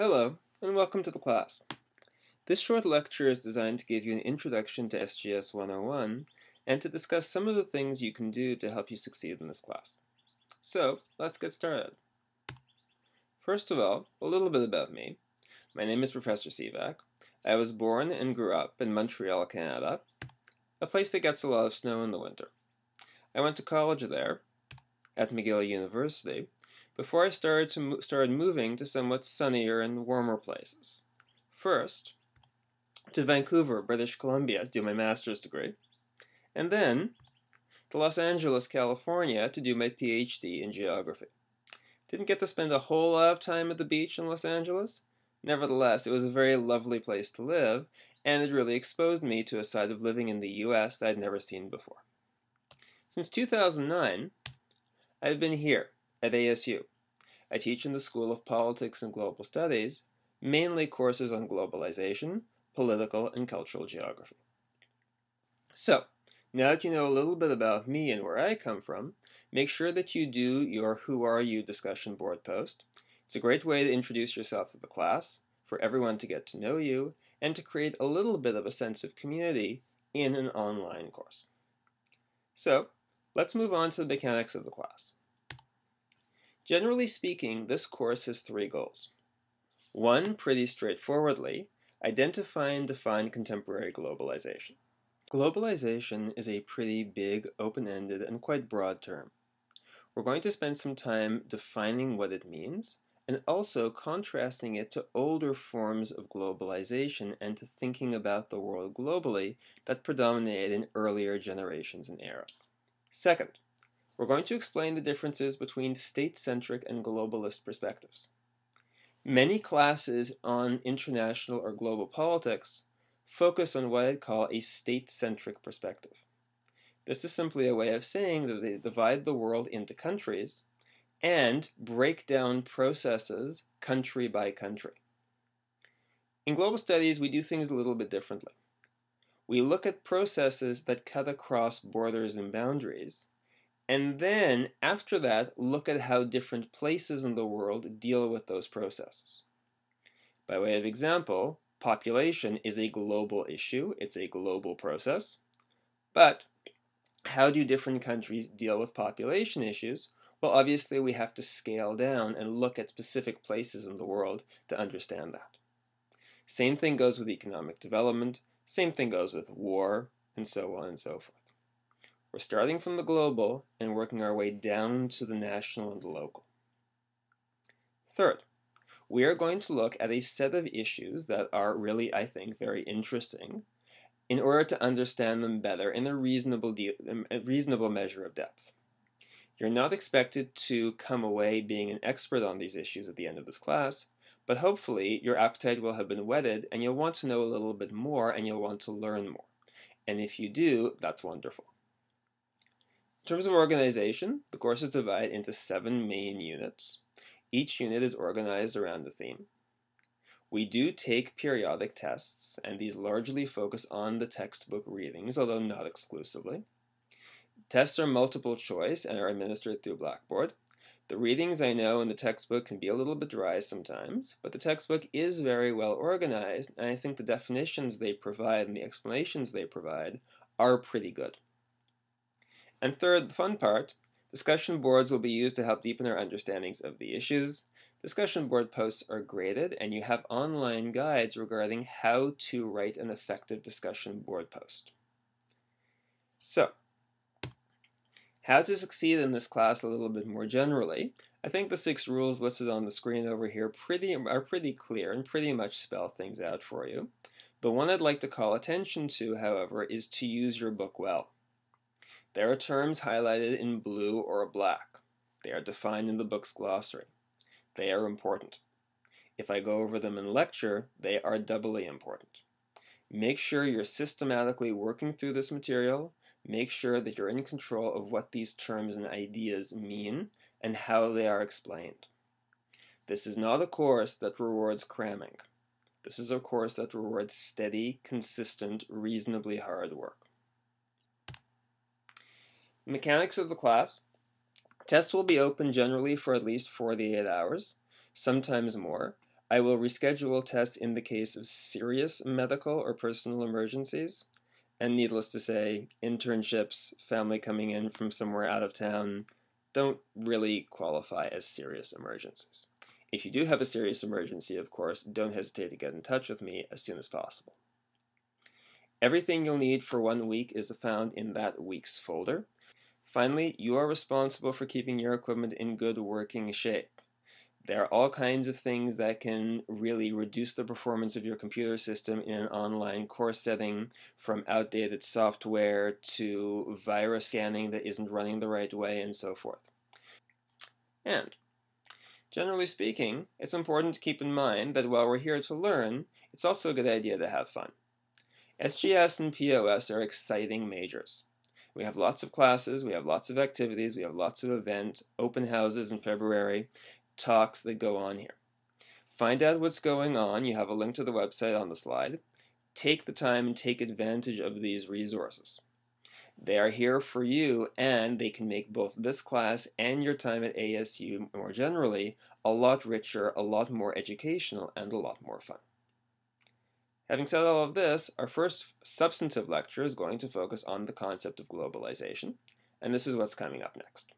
Hello, and welcome to the class. This short lecture is designed to give you an introduction to SGS 101 and to discuss some of the things you can do to help you succeed in this class. So, let's get started. First of all, a little bit about me. My name is Professor Sivak. I was born and grew up in Montreal, Canada, a place that gets a lot of snow in the winter. I went to college there, at McGill University, before I started moving to somewhat sunnier and warmer places. First, to Vancouver, British Columbia to do my master's degree, and then to Los Angeles, California to do my PhD in geography. Didn't get to spend a whole lot of time at the beach in Los Angeles. Nevertheless, it was a very lovely place to live, and it really exposed me to a side of living in the US that I'd never seen before. Since 2009, I've been here at ASU. I teach in the School of Politics and Global Studies, mainly courses on globalization, political, and cultural geography. So, now that you know a little bit about me and where I come from, make sure that you do your Who Are You discussion board post. It's a great way to introduce yourself to the class, for everyone to get to know you, and to create a little bit of a sense of community in an online course. So, let's move on to the mechanics of the class. Generally speaking, this course has three goals. One, pretty straightforwardly, identify and define contemporary globalization. Globalization is a pretty big, open-ended, and quite broad term. We're going to spend some time defining what it means, and also contrasting it to older forms of globalization and to thinking about the world globally that predominated in earlier generations and eras. Second, we're going to explain the differences between state-centric and globalist perspectives. Many classes on international or global politics focus on what I'd call a state-centric perspective. This is simply a way of saying that they divide the world into countries and break down processes country by country. In global studies, we do things a little bit differently. We look at processes that cut across borders and boundaries, and then, after that, look at how different places in the world deal with those processes. By way of example, population is a global issue. It's a global process. But how do different countries deal with population issues? Well, obviously, we have to scale down and look at specific places in the world to understand that. Same thing goes with economic development. Same thing goes with war, and so on and so forth. We're starting from the global and working our way down to the national and the local. Third, we are going to look at a set of issues that are really, I think, very interesting in order to understand them better in a reasonable measure of depth. You're not expected to come away being an expert on these issues at the end of this class, but hopefully your appetite will have been whetted and you'll want to know a little bit more and you'll want to learn more. And if you do, that's wonderful. In terms of organization, the course is divided into 7 main units. Each unit is organized around a theme. We do take periodic tests, and these largely focus on the textbook readings, although not exclusively. Tests are multiple choice and are administered through Blackboard. The readings, I know, in the textbook can be a little bit dry sometimes, but the textbook is very well organized, and I think the definitions they provide and the explanations they provide are pretty good. And third, the fun part, discussion boards will be used to help deepen our understandings of the issues. Discussion board posts are graded, and you have online guides regarding how to write an effective discussion board post. So, how to succeed in this class a little bit more generally. I think the 6 rules listed on the screen over here are pretty clear and pretty much spell things out for you. The one I'd like to call attention to, however, is to use your book well. There are terms highlighted in blue or black. They are defined in the book's glossary. They are important. If I go over them in lecture, they are doubly important. Make sure you're systematically working through this material. Make sure that you're in control of what these terms and ideas mean and how they are explained. This is not a course that rewards cramming. This is a course that rewards steady, consistent, reasonably hard work. Mechanics of the class. Tests will be open generally for at least 48 hours, sometimes more. I will reschedule tests in the case of serious medical or personal emergencies. And needless to say, internships, family coming in from somewhere out of town, don't really qualify as serious emergencies. If you do have a serious emergency, of course, don't hesitate to get in touch with me as soon as possible. Everything you'll need for 1 week is found in that week's folder. Finally, you are responsible for keeping your equipment in good working shape. There are all kinds of things that can really reduce the performance of your computer system in an online course setting, from outdated software to virus scanning that isn't running the right way, and so forth. And generally speaking, it's important to keep in mind that while we're here to learn, it's also a good idea to have fun. SGS and POS are exciting majors. We have lots of classes, we have lots of activities, we have lots of events, open houses in February, talks that go on here. Find out what's going on. You have a link to the website on the slide. Take the time and take advantage of these resources. They are here for you, and they can make both this class and your time at ASU more generally a lot richer, a lot more educational, and a lot more fun. Having said all of this, our first substantive lecture is going to focus on the concept of globalization, and this is what's coming up next.